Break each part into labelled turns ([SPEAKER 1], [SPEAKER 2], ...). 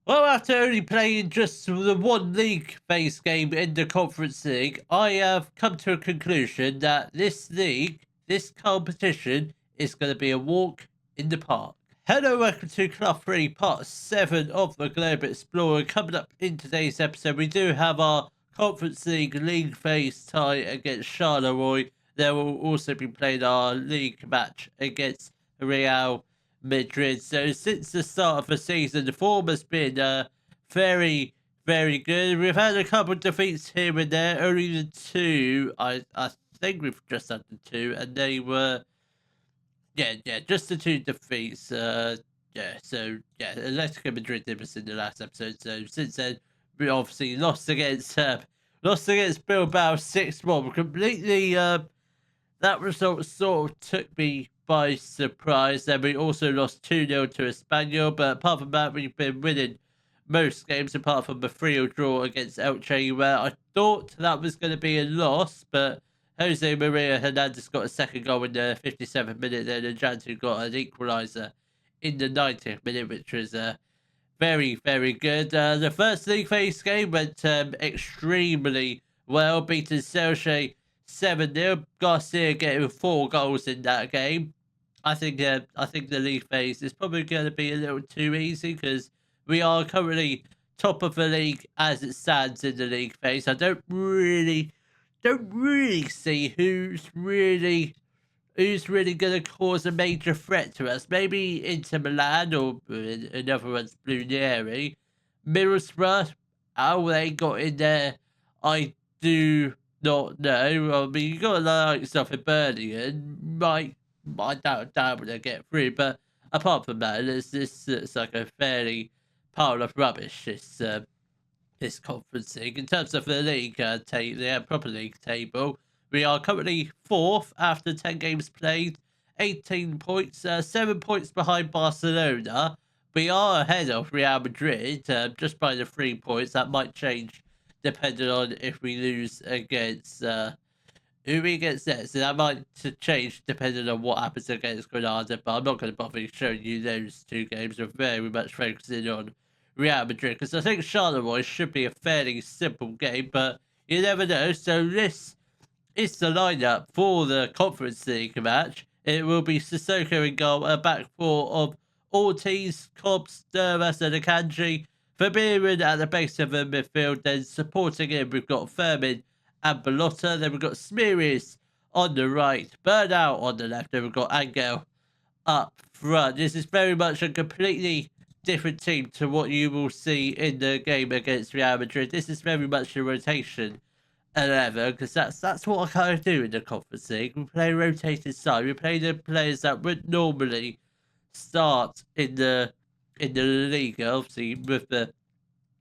[SPEAKER 1] Well, after only playing just the one league phase game in the Conference League, I have come to a conclusion that this league, this competition, is going to be a walk in the park. Hello, welcome to Club 3, Part 7 of the Global Explorer. Coming up in today's episode, we do have our Conference League phase tie against Charleroi. There will also be playing our league match against Real Madrid. So since the start of the season, the form has been very, very good. We've had a couple of defeats here and there, only the two. I think we've just had the two, and they were just the two defeats. Atletico Madrid did us in the last episode. So since then, we obviously lost against Bilbao 6-1. Completely. That result sort of took me by surprise. Then we also lost 2-0 to Espanyol, but apart from that, we've been winning most games apart from the 3-0 draw against Elche, where I thought that was going to be a loss, but Jose Maria Hernandez got a second goal in the 57th minute, then Jantu got an equaliser in the 90th minute, which was very, very good. The first league phase game went extremely well, beating Celje 7-0. Garcia getting 4 goals in that game. I think the league phase is probably going to be a little too easy because we are currently top of the league as it stands in the league phase. I don't really see who's really going to cause a major threat to us. Maybe Inter Milan or in other words, Blunieri. Middlesbrough, how they got in there, I do not know. I mean, you got to like stuff in Burnley and I doubt they'll get through. But apart from that, it's like a fairly pile of rubbish. This conference league. In terms of the league the proper league table, we are currently 4th after 10 games played, 18 points, 7 points behind Barcelona. We are ahead of Real Madrid just by the 3 points. That might change depending on if we lose against who we get next. So that might change depending on what happens against Granada, but I'm not going to bother showing you those two games. We're very much focusing on Real Madrid because I think Charleroi should be a fairly simple game, but you never know. So this is the lineup for the Conference League match. It will be Sissoko in goal, a back four of Ortiz, Cobbs, Duras, and Akanji. Vermeeren at the base of the midfield. Then supporting him, we've got Fermin and Bellotta. Then we've got Smearis on the right, Bernal on the left. Then we've got Angel up front. This is very much a completely different team to what you will see in the game against Real Madrid. This is very much a rotation 11 because that's what I kind of do in the Conference League. We play a rotated side. We play the players that would normally start in the league. Obviously, with the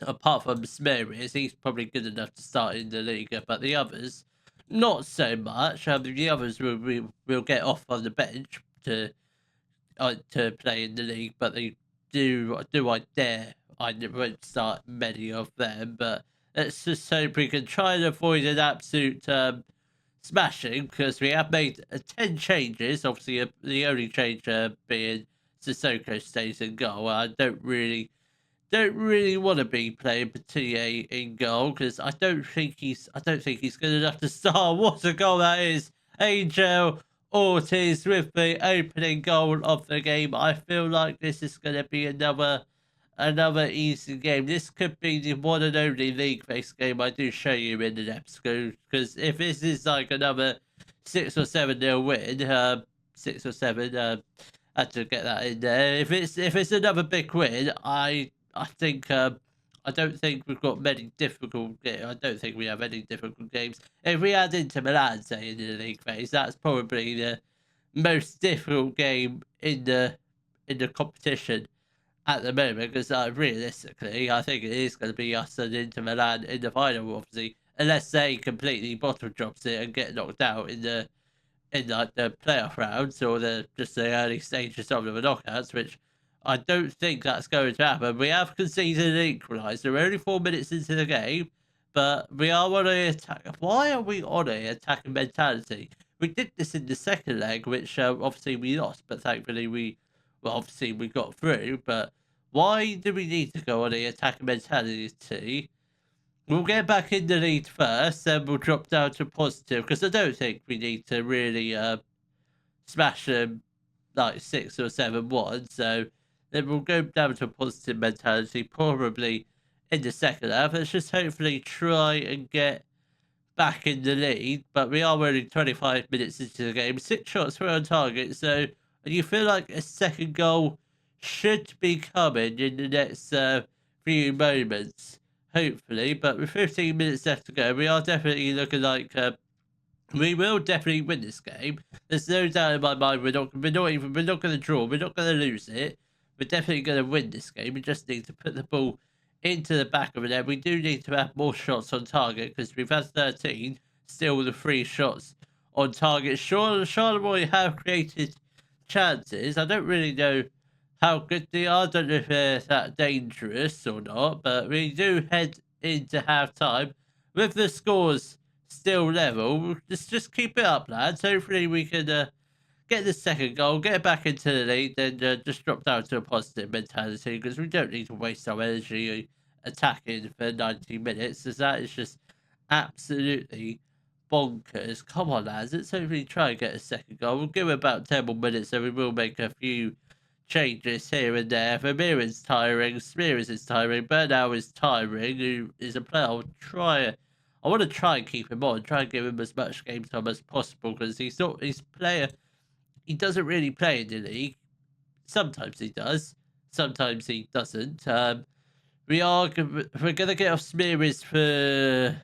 [SPEAKER 1] apart from Smearis, he's probably good enough to start in the league, but the others, not so much. The others will get off on the bench to play in the league, but they do I dare? I won't start many of them, but let's just hope we can try and avoid an absolute smashing because we have made 10 changes. Obviously, the only change being Sissoko stays in goal. I don't really want to be playing Petittier in goal because I don't think he's good enough to start. What a goal that is! Angel Ortiz with the opening goal of the game. I feel like this is going to be another easy game. This could be the one and only league-based game I do show you in the next go. Because if this is like another 6 or 7-0 win, 6 or 7, had to get that in there. If it's another big win, I think I don't think we've got many difficult games. I don't think we have any difficult games. If we add Inter Milan, say, in the league phase, that's probably the most difficult game in the competition at the moment. Because realistically, I think it is going to be us and Inter Milan in the final, obviously, unless they completely bottom drops it and get knocked out in the playoff rounds or the early stages of the knockouts, which I don't think that's going to happen. We have conceded an equaliser. We're only 4 minutes into the game, but we are on a attack. Why are we on a attacking mentality? We did this in the second leg, which obviously we lost, but thankfully we got through. But Why do we need to go on the attacking mentality? We'll get back in the lead first, then we'll drop down to positive, because I don't think we need to really smash them like 6 or 7-1. So then we'll go down to a positive mentality, probably in the second half. Let's just hopefully try and get back in the lead. But we are only 25 minutes into the game. 6 shots were on target. So and you feel like a second goal should be coming in the next few moments, hopefully. But with 15 minutes left to go, we are definitely looking like we will definitely win this game. There's no doubt in my mind. We're not going to draw. We're not going to lose it. We're definitely going to win this game. We just need to put the ball into the back of the net. We do need to have more shots on target because we've had 13, still with the 3 shots on target. Charleroi have created chances. I don't really know how good they are. I don't know if they're that dangerous or not, but we do head into half time with the scores still level. Just keep it up, lads. Hopefully we can get the second goal, get it back into the lead, then just drop down to a positive mentality because we don't need to waste our energy attacking for 90 minutes, as that is just absolutely bonkers. Come on, lads. Let's hopefully try and get a second goal. We'll give it about 10 more minutes, so we will make a few changes here and there. Vermeer is tiring, Smears is tiring, Bernal is tiring, who is a player I want to try and keep him on, try and give him as much game time as possible because he's player. He doesn't really play in the league. Sometimes he does, sometimes he doesn't. We're gonna get off Smears for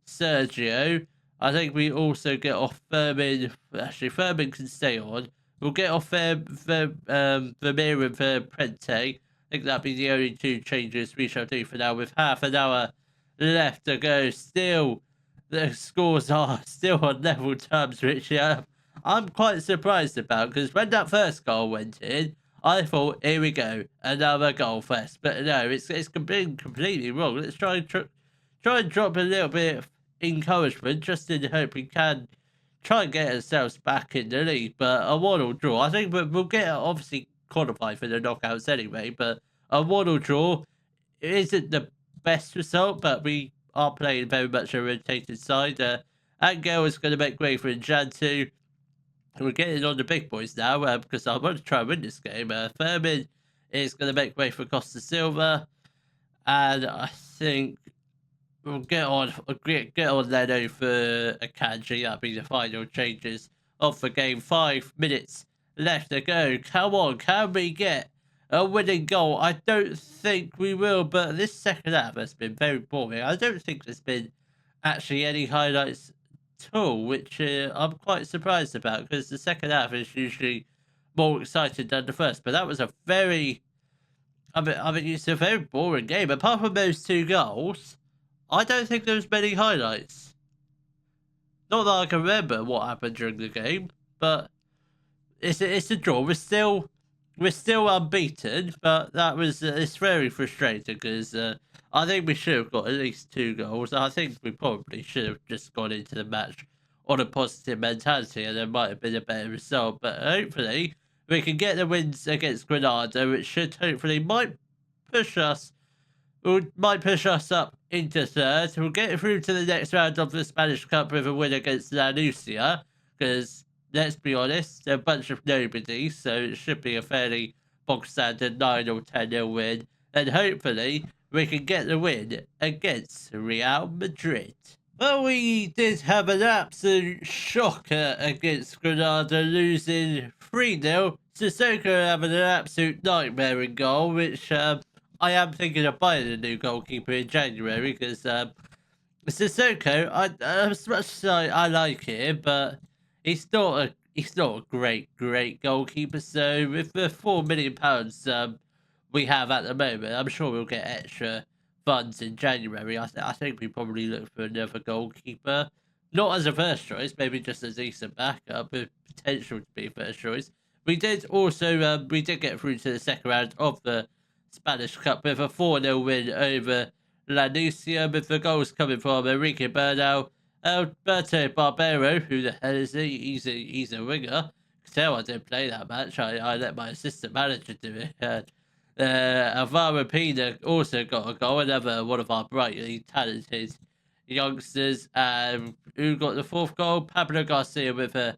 [SPEAKER 1] Sergio. I think we also get off Furman. Actually, Furman can stay on. We'll get off Vermeer for Prente. I think that'll be the only 2 changes we shall do for now. With half an hour left to go, still the scores are still on level terms, which I'm quite surprised about because when that first goal went in, I thought, here we go, another goal first. But no, it's been completely wrong. Let's try and drop a little bit of encouragement just in the hope we can try and get ourselves back in the league. But a 1-1 draw, I think we'll get obviously qualified for the knockouts anyway. But a 1-1 draw isn't the best result, but we are playing very much a rotated side. Angel is going to make way for Njantu. We're getting on the big boys now because I want to try and win this game. Furman is going to make way for Costa Silva, and I think we'll get on Leno for Akanji. That'll be the final changes of the game. 5 minutes left to go. Come on, can we get a winning goal? I don't think we will, but this second half has been very boring. I don't think there's been actually any highlights at all, which I'm quite surprised about because the second half is usually more exciting than the first. But that was a very, I mean, it's a very boring game. Apart from those 2 goals, I don't think there was many highlights. Not that I can remember what happened during the game, but it's a draw. We're still unbeaten, but it's very frustrating because I think we should have got at least 2 goals. I think we probably should have just gone into the match on a positive mentality, and there might have been a better result. But hopefully, we can get the wins against Granada, which should hopefully might push us up into third. We'll get through to the next round of the Spanish Cup with a win against La Lucia, because let's be honest, they're a bunch of nobodies, so it should be a fairly bog standard 9 or 10-0 win. And hopefully, we can get the win against Real Madrid. Well, we did have an absolute shocker against Granada, losing 3-0. Sissoko having an absolute nightmare in goal, which I am thinking of buying a new goalkeeper in January because Sissoko, as much as I like him, but he's not a great goalkeeper. So with the £4 million we have at the moment, I'm sure we'll get extra funds in January. I think we probably look for another goalkeeper, not as a first choice, maybe just a decent backup with potential to be first choice. We did also we did get through to the second round of the Spanish Cup with a 4-0 win over La Lucia, with the goals coming from Enrique Bernal, Alberto Barbero, who the hell is he? He's a winger. You can tell I didn't play that match. I let my assistant manager do it. Alvaro Pina also got a goal, another one of our brightly talented youngsters. Who got the fourth goal? Pablo Garcia with a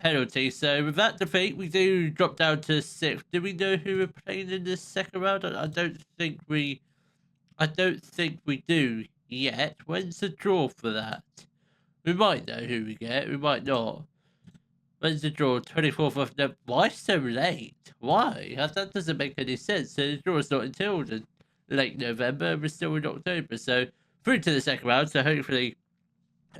[SPEAKER 1] penalty. So with that defeat, we do drop down to sixth. Do we know who we're playing in this second round? I don't think we. I don't think we do yet. When's the draw for that? We might know who we get. We might not. When's the draw? 24th of November. Why so late? Why? That doesn't make any sense. So the draw's not until the late November. We're still in October. So through to the second round. So hopefully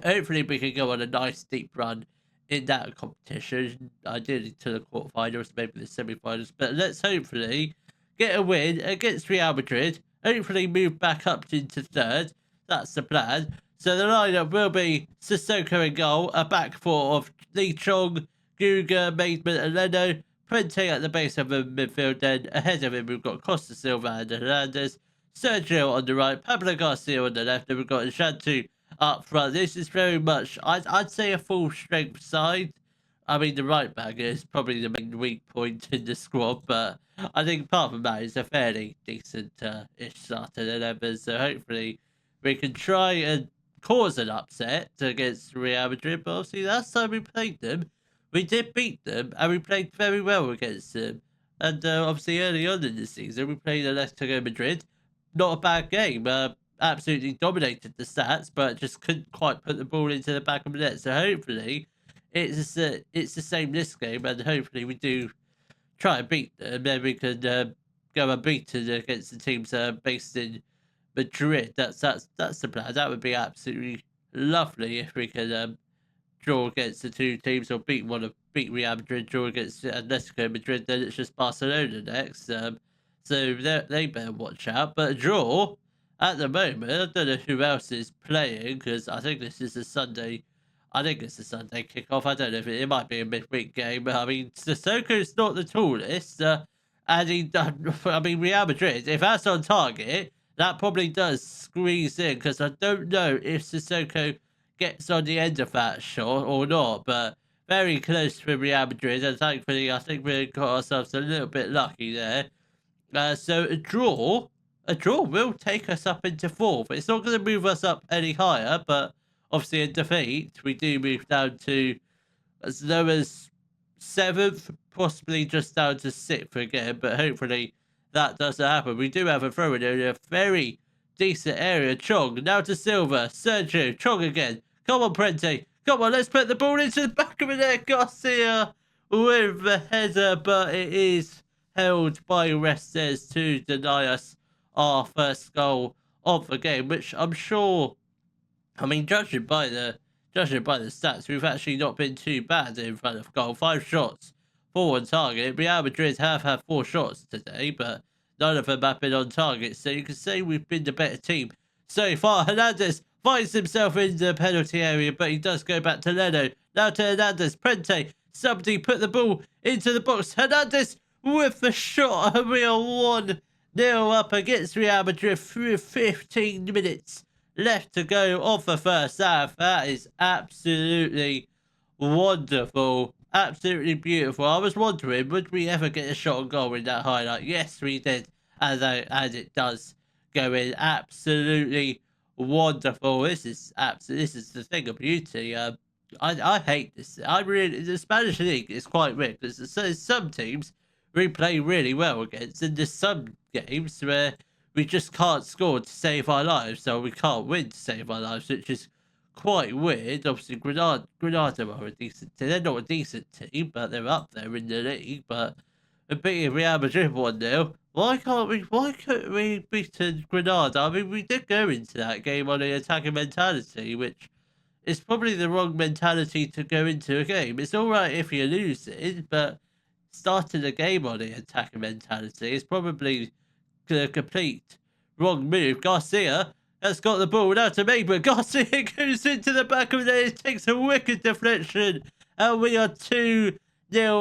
[SPEAKER 1] we can go on a nice deep run in that competition. Ideally to the quarterfinals, maybe the semi-finals. But let's hopefully get a win against Real Madrid. Hopefully move back up into third. That's the plan. So the lineup will be Sissoko in goal, a back four of Lee Chong, Guga, Maidman and Leno, Prente at the base of the midfield, then ahead of him we've got Costa Silva and Hernandez, Sergio on the right, Pablo Garcia on the left, and we've got Shantu up front. This is very much, I'd say, a full strength side. I mean, the right back is probably the main weak point in the squad, but I think apart from that, it's a fairly decent-ish starting 11, so hopefully we can try and cause an upset against Real Madrid, but obviously last time we played them, we did beat them, and we played very well against them. And obviously early on in the season, we played Atletico Madrid. Not a bad game. Absolutely dominated the stats, but just couldn't quite put the ball into the back of the net. So hopefully it's the same this game, and hopefully we do try and beat them. Then we can go unbeaten against the teams based in Madrid. That's the plan. That would be absolutely lovely if we can draw against the two teams or beat Real Madrid, draw against Atletico Madrid. Then it's just Barcelona next. So they better watch out. But a draw at the moment. I don't know who else is playing because I think this is a Sunday. I think it's a Sunday kickoff. I don't know if it might be a midweek game. I mean, Sissoko's not the tallest. I mean, Real Madrid, if that's on target, that probably does squeeze in because I don't know if Sissoko gets on the end of that shot or not, but very close to Real Madrid, and thankfully I think we got ourselves a little bit lucky there. So a draw will take us up into fourth. It's not going to move us up any higher, but obviously in defeat, we do move down to as low as seventh, possibly just down to sixth again, but hopefully that doesn't happen. We do have a throw in a very decent area. Chong, now to Silva. Sergio, Chong again. Come on, Prente. Come on, let's put the ball into the back of the net. Garcia with the header, but it is held by Restes to deny us our first goal of the game, which I'm sure, I mean, judging by the stats, we've actually not been too bad in front of goal. 5 shots, 4 on target. Real Madrid have had 4 shots today, but none of them have been on target, so you can say we've been the better team so far. Hernandez finds himself in the penalty area, but he does go back to Leno. Now to Hernandez. Prente, somebody put the ball into the box. Hernandez with the shot, and we are 1-0 up against Real Madrid through 15 minutes left to go of the first half. That is absolutely wonderful. Absolutely beautiful. I was wondering, would we ever get a shot on goal in that highlight? Yes, we did. And it does go in. Absolutely wonderful. This is the thing of beauty. I hate this. The Spanish league is quite rigged. There's some teams we play really well against, and there's some games where we just can't score to save our lives, so we can't win to save our lives, which is quite weird. Obviously, Granada are a decent team. They're not a decent team, but they're up there in the league. But beating Real Madrid 1-0, why couldn't we beat Granada? I mean, we did go into that game on an attacking mentality, which is probably the wrong mentality to go into a game. It's all right if you lose it, but starting a game on an attacking mentality is probably the complete wrong move. Garcia has got the ball now to make, but Garcia goes into the back of the net. It takes a wicked deflection, and we are 2-0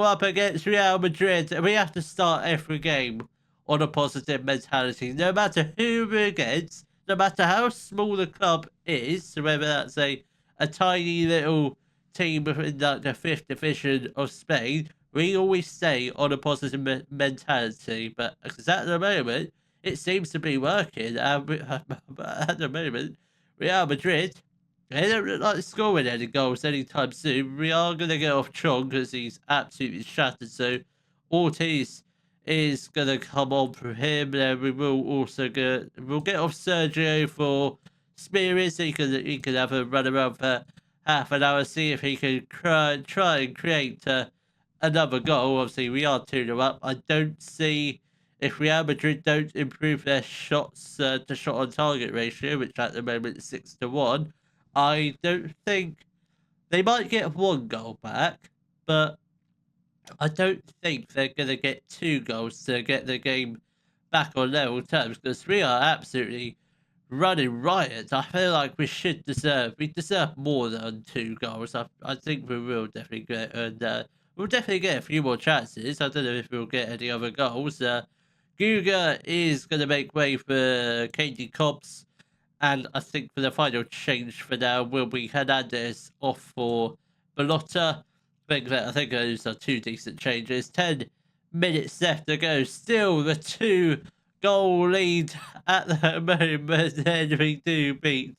[SPEAKER 1] up against Real Madrid. And we have to start every game on a positive mentality, no matter who we're against, no matter how small the club is, whether that's a tiny little team in the 5th division of Spain. we always stay on a positive mentality, but because at the moment, it seems to be working. At the moment, Real Madrid, they don't look like scoring any goals anytime soon. We are going to get off Chong because he's absolutely shattered. So Ortiz is going to come on for him. Then we will also we'll get off Sergio for Spears. He can have a run around for half an hour, see if he can try and create another goal. Obviously, we are 2-0 up. I don't see if Real Madrid don't improve their shots to shot on target ratio, which at the moment is 6-1. I don't think they might get one goal back, but I don't think they're going to get 2 goals to get the game back on level terms because we are absolutely running riot. I feel like we deserve more than 2 goals. I think we will definitely get, and we'll definitely get a few more chances. I don't know if we'll get any other goals. Guga is going to make way for Katie Cobbs, and I think for the final change for now will be Hernandez off for Bellotta. I think those are 2 decent changes. 10 minutes left to go. Still the 2-goal lead at the moment, and we do beat.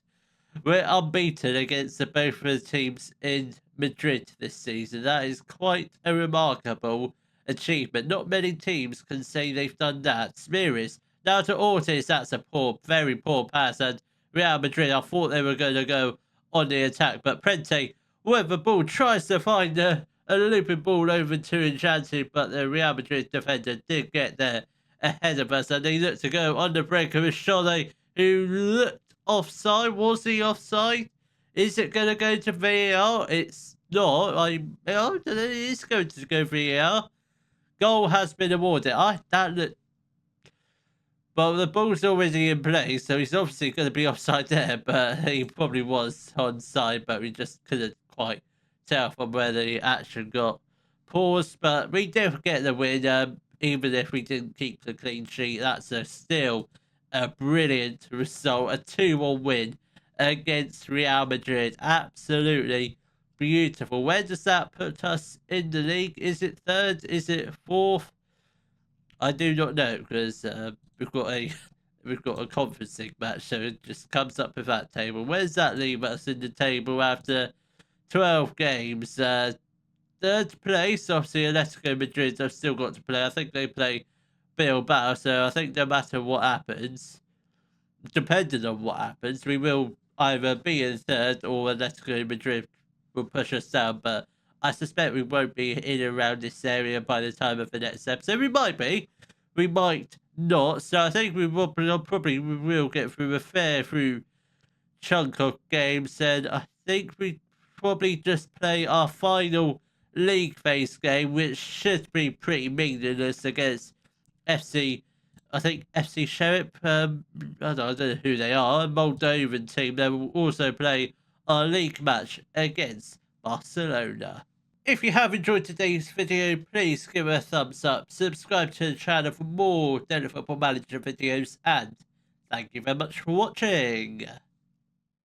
[SPEAKER 1] We're unbeaten against both of the teams in Madrid this season. That is quite a remarkable achievement. Not many teams can say they've done that. Spears now to Ortiz. That's a very poor pass. And Real Madrid, I thought they were going to go on the attack, but Prente with the ball tries to find a looping ball over to Enchanted, but the Real Madrid defender did get there ahead of us, and he looked to go on the break of Shole, who looked offside. Was he offside? Is it going to go to VAR? It's not. It's going to go VAR. Goal has been awarded. That looked. Well, the ball's already in play, so he's obviously going to be offside there, but he probably was onside, but we just couldn't quite tell from where the action got paused. But we did get the win, even if we didn't keep the clean sheet. That's still a brilliant result, a 2-1 win against Real Madrid. Absolutely beautiful. Where does that put us in the league? Is it 3rd? Is it 4th? I do not know because we've got a conferencing match, so it just comes up with that table. Where's that leave us in the table after 12 games? 3rd place, obviously, Atletico Madrid have still got to play. I think they play Bilbao, so I think no matter what happens, depending on what happens, we will either be in 3rd or Atletico Madrid will push us down, but I suspect we won't be in and around this area by the time of the next episode. We might be. We might not. So I think we will probably will get through a fair chunk of games. And I think we probably just play our final league phase game, which should be pretty meaningless against FC. I think FC Sheriff. I don't know who they are. A Moldovan team. They will also play our league match against Barcelona. If you have enjoyed today's video, please give it a thumbs up, subscribe to the channel for more Daily Football Manager videos, and thank you very much for watching.